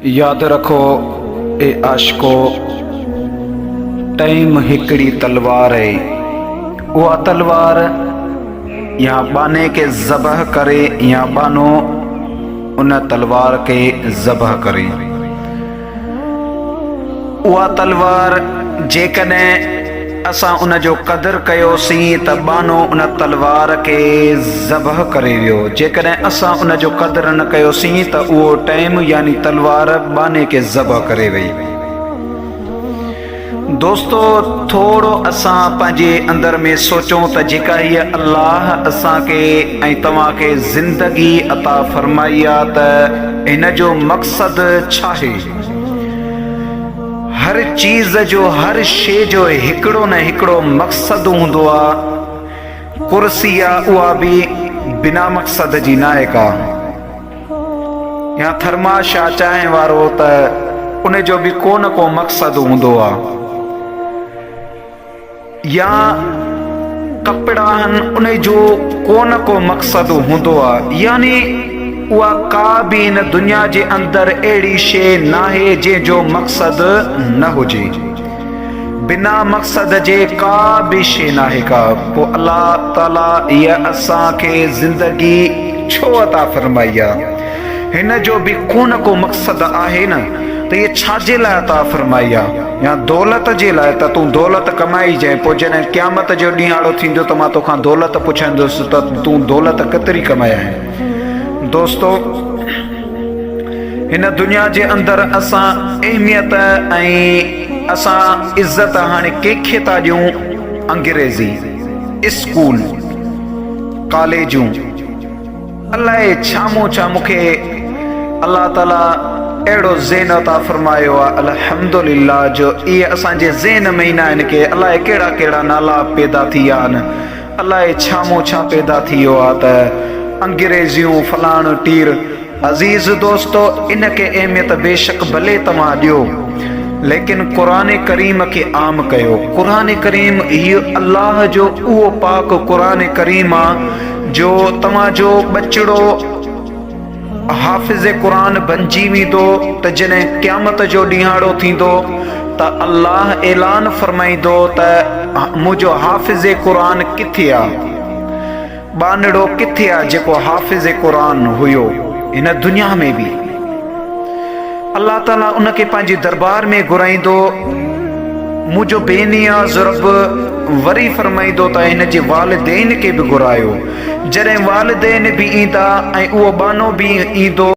याद रखो ए आशिको, टाइम हिकड़ी तलवार है। वह तलवार या बाने के ज़बह करे या बानो उन तलवार के ज़बह करे। वह तलवार जेकॾहिं असां उन जो क़दुरु कयोसीं त बानो उन तलवार के ज़बह करे वियो। जेकॾहिं असां उन जो क़दुरु न कयोसीं त उहो टाइम यानी तलवार बाने के ज़बह करे वई। दोस्तो, थोड़ो असां पंहिंजे अंदर में सोचूं त जेका हीअ अल्लाह असांखे ऐं तव्हांखे ज़िंदगी अता फरमाई आहे त हिन जो मक़सदु छा आहे। हर चीज़ जो, हर शइ जो हिकिड़ो न हिकिड़ो मक़सदु हूंदो आहे। कुर्सी आहे उहा बि बिना मक़सद जी न आहे का। या थर्माश आहे चांहि वारो त उन जो बि को न को मक़सदु हूंदो आहे। या कपिड़ा आहिनि उन जो को न को मक़सदु हूंदो आहे। यानी उहा का बि हिन दुनिया जे अंदरि अहिड़ी शइ न आहे जंहिंजो मक़सदु न हुजे। बिना मक़सद जे का बि शइ न आहे का। पोइ अल्लाह ताला हीअ असांखे ज़िंदगी छो अता फरमाई आहे। हिन जो बि को न को मक़सदु आहे न त इहे छाजे लाइ अता फरमाई आहे। या दौलत जे लाइ त तूं दौलत कमाई जांइ। पोइ जॾहिं क़यामत जो ॾींहुं अहिड़ो थींदो त मां तोखां दौलत पुछंदुसि त तूं दौलत केतिरी कमाया आहे। दोस्तो, हिन दुनिया जे अंदरि असां अहमियत ऐं असां इज़त हाणे कंहिंखे था ॾियूं। अंग्रेज़ी स्कूल कॉलेजूं अलाए छा मूंखे अल्लाह ताला अहिड़ो ज़हन अता फरमायो आहे अल्हम्दुलिल्लाह जो इहे असांजे ज़हन में ई न आहिनि के अलाए कहिड़ा कहिड़ा नाला पैदा थी विया आहिनि। अलाए छा पैदा थी वियो आहे त अंग्रेज़ियूं फलाण टीर। अज़ीज़ दोस्तो, इन खे अहमियत बेशक भले तव्हां ॾियो, लेकिन क़ुरान करीम खे आम कयो। क़ुरान करीम इहो अल्लाह जो उहो पाक क़ुरान करीम आहे जो तव्हांजो बचिड़ो हाफ़िज़ क़ुरान बणिजी वेंदो त जॾहिं क़यामत जो ॾींहुं थींदो त अल्लाह ऐलान फरमाईंदो त मुंहिंजो हाफ़िज़ क़ुरान किथे आहे, बानड़ो किथे आहे जेको हाफ़िज़ क़ुरान हुयो हिन दुनिया में बि। अल्लाह ताला उनखे पंहिंजे दरबार में घुराईंदो। मुंहिंजो बेनियाज़ रब वरी फरमाईंदो त हिन जे वालिदैन खे बि घुरायो। जॾहिं वालिदैन बि ईंदा ऐं उहो बानो बि ईंदो